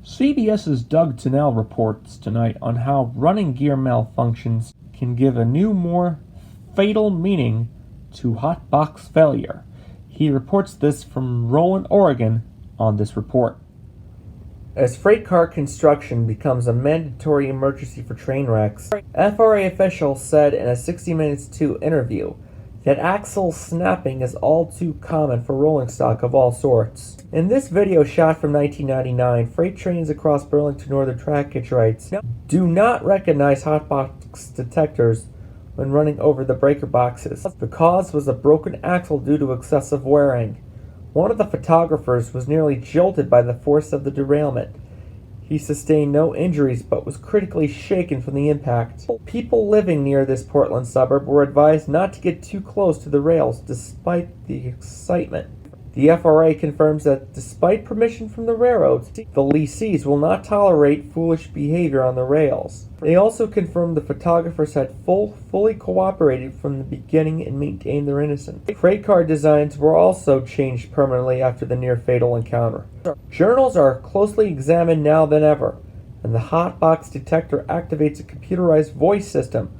CBS's Doug Tennell reports tonight on how running gear malfunctions can give a new, more fatal meaning to hotbox failure. He reports this from Roland, Oregon, on this report. As freight car construction becomes a mandatory emergency for train wrecks, FRA officials said in a 60 Minutes 2 interview that axle snapping is all too common for rolling stock of all sorts. In this video shot from 1999, freight trains across Burlington Northern trackage rights do not recognize hotbox detectors when running over the breaker boxes. The cause was a broken axle due to excessive wearing. One of the photographers was nearly jolted by the force of the derailment. He sustained no injuries but was critically shaken from the impact. People living near this Portland suburb were advised not to get too close to the rails despite the excitement. The FRA confirms that despite permission from the railroads, the lessees will not tolerate foolish behavior on the rails. They also confirmed the photographers had fully cooperated from the beginning and maintained their innocence. Freight car designs were also changed permanently after the near-fatal encounter. Journals are closely examined now than ever, and the hotbox detector activates a computerized voice system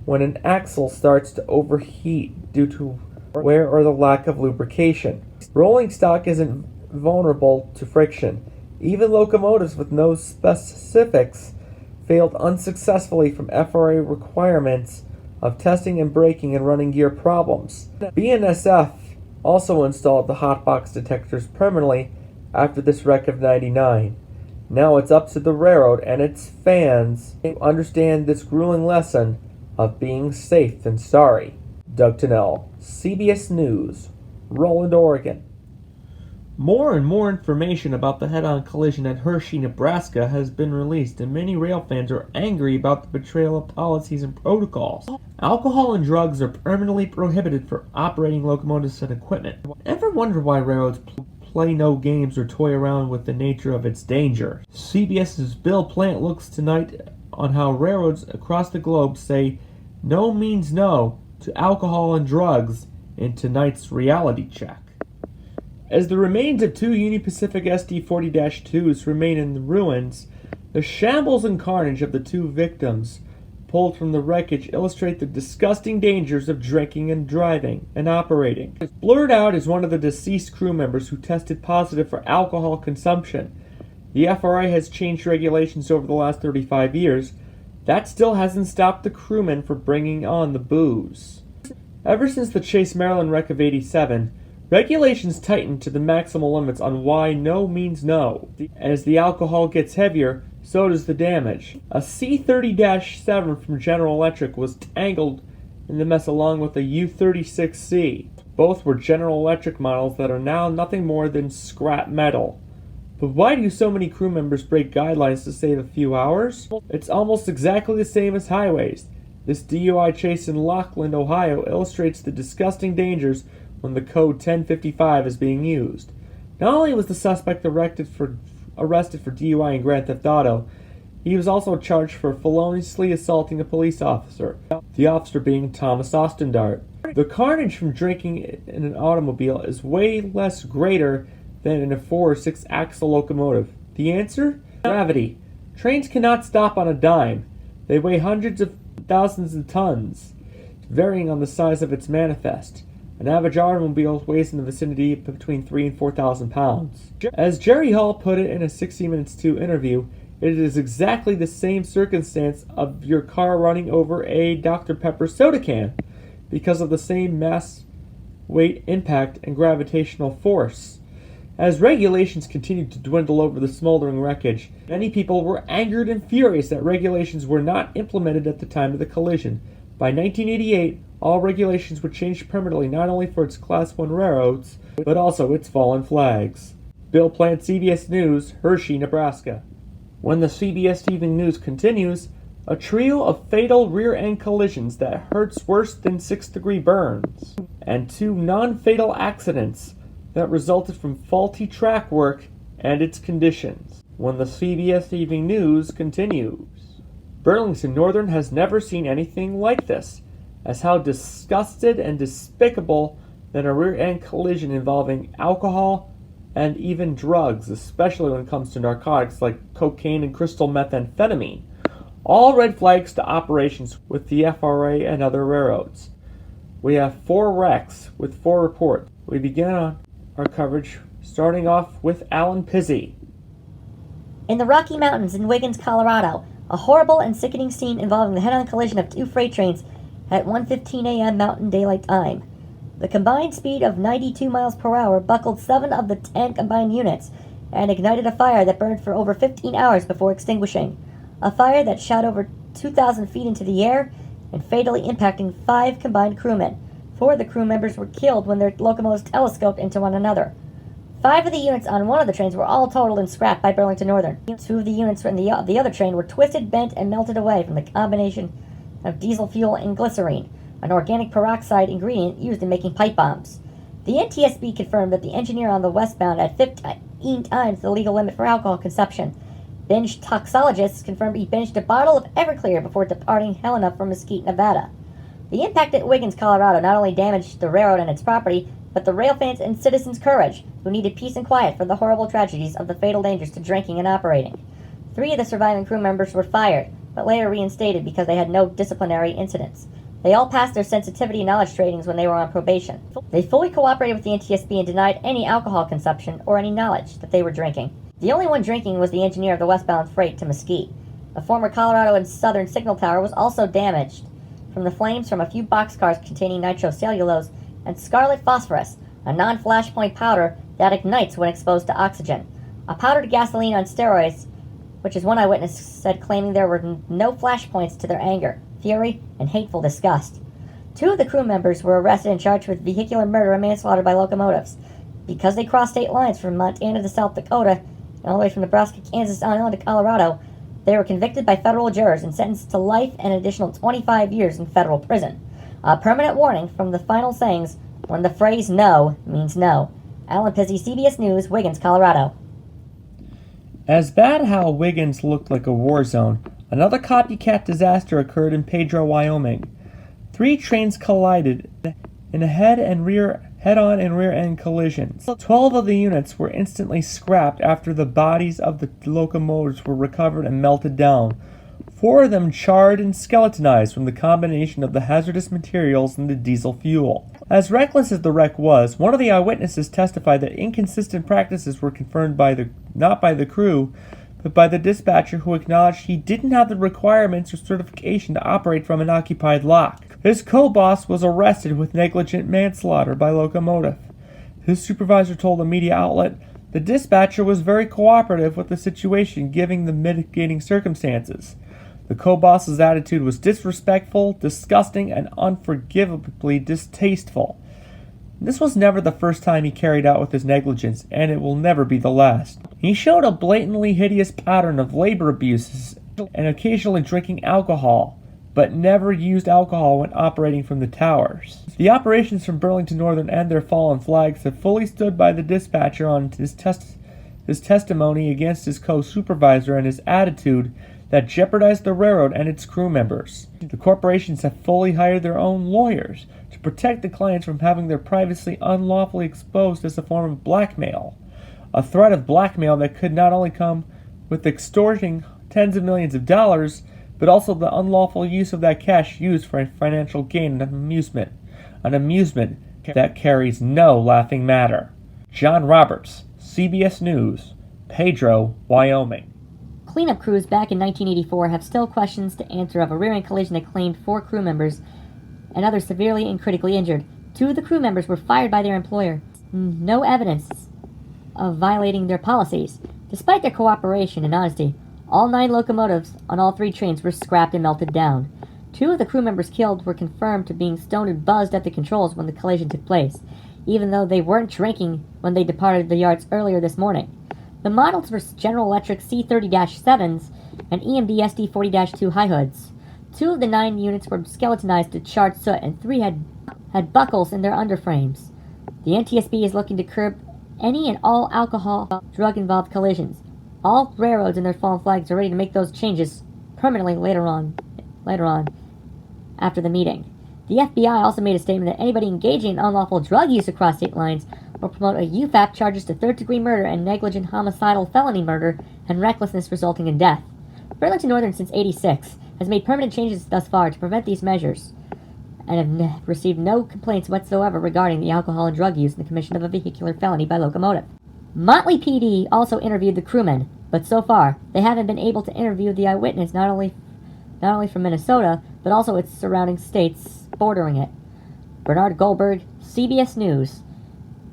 when an axle starts to overheat due to wear or the lack of lubrication. Rolling stock isn't vulnerable to friction. Even locomotives with no specifics failed unsuccessfully from FRA requirements of testing and braking and running gear problems. BNSF also installed the hotbox detectors permanently after this wreck of '99. Now it's up to the railroad and its fans to understand this grueling lesson of being safe than sorry. Doug Tennell, CBS News, Roland, Oregon. More and more information about the head-on collision at Hershey, Nebraska has been released, and many rail fans are angry about the betrayal of policies and protocols. Alcohol and drugs are permanently prohibited for operating locomotives and equipment. Ever wonder why railroads play no games or toy around with the nature of its danger? CBS's Bill Plant looks tonight on how railroads across the globe say no means no to alcohol and drugs in tonight's reality check. As the remains of two Union Pacific SD-40-2s remain in the ruins, the shambles and carnage of the two victims pulled from the wreckage illustrate the disgusting dangers of drinking and driving and operating. Blurred out is one of the deceased crew members who tested positive for alcohol consumption. The FRA has changed regulations over the last 35 years. That still hasn't stopped the crewmen from bringing on the booze. Ever since the Chase, Maryland wreck of '87, regulations tightened to the maximal limits on why no means no. As the alcohol gets heavier, so does the damage. A C-30-7 from General Electric was tangled in the mess along with a U-36C. Both were General Electric models that are now nothing more than scrap metal. But why do so many crew members break guidelines to save a few hours? It's almost exactly the same as highways. This DUI chase in Lockland, Ohio illustrates the disgusting dangers when the code 1055 is being used. Not only was the suspect arrested for DUI and grand theft auto, he was also charged for feloniously assaulting a police officer, the officer being Thomas Ostendart. The carnage from drinking in an automobile is way less greater than in a 4 or 6 axle locomotive. The answer? Gravity. Trains cannot stop on a dime. They weigh hundreds of thousands of tons, varying on the size of its manifest. An average automobile weighs in the vicinity of between 3,000 and 4,000 pounds. As Jerry Hall put it in a 60 Minutes 2 interview, it is exactly the same circumstance of your car running over a Dr. Pepper soda can, because of the same mass, weight, impact, and gravitational force. As regulations continued to dwindle over the smoldering wreckage, many people were angered and furious that regulations were not implemented at the time of the collision. By 1988, all regulations were changed permanently not only for its Class 1 railroads, but also its fallen flags. Bill Plant, CBS News, Hershey, Nebraska. When the CBS Evening News continues, a trio of fatal rear-end collisions that hurts worse than 6-degree burns, and 2 non-fatal accidents that resulted from faulty track work and its conditions. When the CBS Evening News continues. Burlington Northern has never seen anything like this, as how disgusted and despicable than a rear-end collision involving alcohol and even drugs, especially when it comes to narcotics like cocaine and crystal methamphetamine. All red flags to operations with the FRA and other railroads. We have 4 wrecks with 4 reports. We begin our coverage starting off with Alan Pizzi. In the Rocky Mountains in Wiggins, Colorado, a horrible and sickening scene involving the head-on collision of 2 freight trains at 1:15 a.m. Mountain Daylight Time. The combined speed of 92 miles per hour buckled 7 of the 10 combined units and ignited a fire that burned for over 15 hours before extinguishing. A fire that shot over 2,000 feet into the air and fatally impacting 5 combined crewmen. 4 of the crew members were killed when their locomotives telescoped into one another. 5 of the units on one of the trains were all totaled and scrapped by Burlington Northern. 2 of the units on the other train were twisted, bent, and melted away from the combination of diesel fuel and glycerine, an organic peroxide ingredient used in making pipe bombs. The NTSB confirmed that the engineer on the westbound had 15 times the legal limit for alcohol consumption. Binge toxologists confirmed he binged a bottle of Everclear before departing Helena for Mesquite, Nevada. The impact at Wiggins, Colorado not only damaged the railroad and its property, but the rail fans and citizens' courage, who needed peace and quiet for the horrible tragedies of the fatal dangers to drinking and operating. 3 of the surviving crew members were fired, but later reinstated because they had no disciplinary incidents. They all passed their sensitivity and knowledge trainings when they were on probation. They fully cooperated with the NTSB and denied any alcohol consumption or any knowledge that they were drinking. The only one drinking was the engineer of the westbound freight to Mesquite. A former Colorado and Southern signal tower was also damaged from the flames from a few boxcars containing nitrocellulose and scarlet phosphorus, a non-flashpoint powder that ignites when exposed to oxygen. A powdered gasoline on steroids, which is one eyewitness said, claiming there were no flashpoints to their anger, fury, and hateful disgust. 2 of the crew members were arrested and charged with vehicular murder and manslaughter by locomotives. Because they crossed state lines from Montana to South Dakota, and all the way from Nebraska, Kansas, on to Colorado, they were convicted by federal jurors and sentenced to life and an additional 25 years in federal prison. A permanent warning from the final sayings when the phrase no means no. Alan Pizzi, CBS News, Wiggins, Colorado. As bad how Wiggins looked like a war zone, another copycat disaster occurred in Pedro, Wyoming. 3 trains collided in a head-on and rear-end collisions. 12 of the units were instantly scrapped after the bodies of the locomotives were recovered and melted down. 4 of them charred and skeletonized from the combination of the hazardous materials and the diesel fuel. As reckless as the wreck was, one of the eyewitnesses testified that inconsistent practices were confirmed not by the crew, but by the dispatcher, who acknowledged he didn't have the requirements or certification to operate from an occupied lock. His co-boss was arrested with negligent manslaughter by locomotive. His supervisor told a media outlet the dispatcher was very cooperative with the situation, given the mitigating circumstances. The co-boss's attitude was disrespectful, disgusting, and unforgivably distasteful. This was never the first time he carried out with his negligence, and it will never be the last. He showed a blatantly hideous pattern of labor abuses and occasionally drinking alcohol, but never used alcohol when operating from the towers. The operations from Burlington Northern and their fallen flags have fully stood by the dispatcher on his testimony against his co-supervisor and his attitude that jeopardized the railroad and its crew members. The corporations have fully hired their own lawyers to protect the clients from having their privacy unlawfully exposed as a form of blackmail. A threat of blackmail that could not only come with extorting tens of millions of dollars, but also the unlawful use of that cash used for financial gain and amusement. An amusement that carries no laughing matter. John Roberts, CBS News, Pedro, Wyoming. Cleanup crews back in 1984 have still questions to answer of a rear-end collision that claimed 4 crew members and others severely and critically injured. 2 of the crew members were fired by their employer. No evidence of violating their policies. Despite their cooperation and honesty, all 9 locomotives on all 3 trains were scrapped and melted down. 2 of the crew members killed were confirmed to being stoned and buzzed at the controls when the collision took place, even though they weren't drinking when they departed the yards earlier this morning. The models were General Electric C30-7s and EMD SD40-2 high hoods. 2 of the 9 units were skeletonized to charred soot, and 3 had buckles in their underframes. The NTSB is looking to curb any and all alcohol, drug-involved collisions. All railroads and their fallen flags are ready to make those changes permanently later on after the meeting. The FBI also made a statement that anybody engaging in unlawful drug use across state lines or promote a UFAP charges to third-degree murder and negligent homicidal felony murder and recklessness resulting in death. Burlington Northern, since '86, has made permanent changes thus far to prevent these measures, and have received no complaints whatsoever regarding the alcohol and drug use in the commission of a vehicular felony by locomotive. Motley PD also interviewed the crewmen, but so far they haven't been able to interview the eyewitness not only from Minnesota, but also its surrounding states bordering it. Bernard Goldberg, CBS News,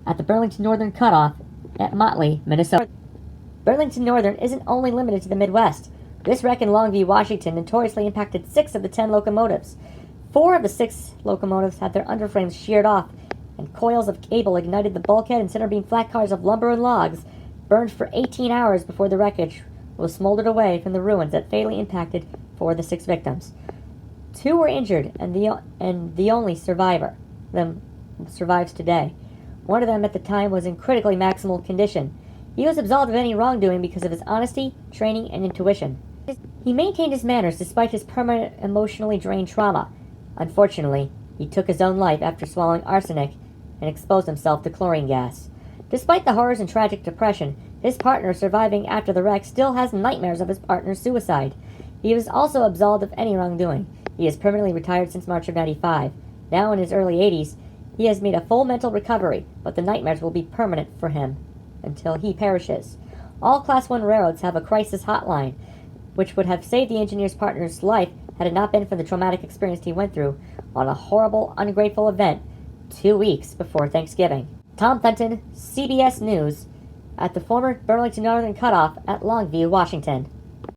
at the Burlington Northern Cutoff at Motley, Minnesota. Burlington Northern isn't only limited to the Midwest. This wreck in Longview, Washington, notoriously impacted 6 of the 10 locomotives. 4 of the 6 locomotives had their underframes sheared off, and coils of cable ignited the bulkhead and center beam flat cars of lumber and logs, burned for 18 hours before the wreckage was smoldered away from the ruins that fatally impacted 4 of the 6 victims. 2 were injured, and the only survivor survives today. One of them at the time was in critically maximal condition. He was absolved of any wrongdoing because of his honesty, training, and intuition. He maintained his manners despite his permanent emotionally drained trauma. Unfortunately, he took his own life after swallowing arsenic and exposed himself to chlorine gas. Despite the horrors and tragic depression, his partner surviving after the wreck still has nightmares of his partner's suicide. He was also absolved of any wrongdoing. He is permanently retired since March of '95. Now in his early 80s, he has made a full mental recovery, but the nightmares will be permanent for him until he perishes. All Class 1 railroads have a crisis hotline, which would have saved the engineer's partner's life had it not been for the traumatic experience he went through on a horrible, ungrateful event 2 weeks before Thanksgiving. Tom Fenton, CBS News, at the former Burlington Northern Cutoff at Longview, Washington.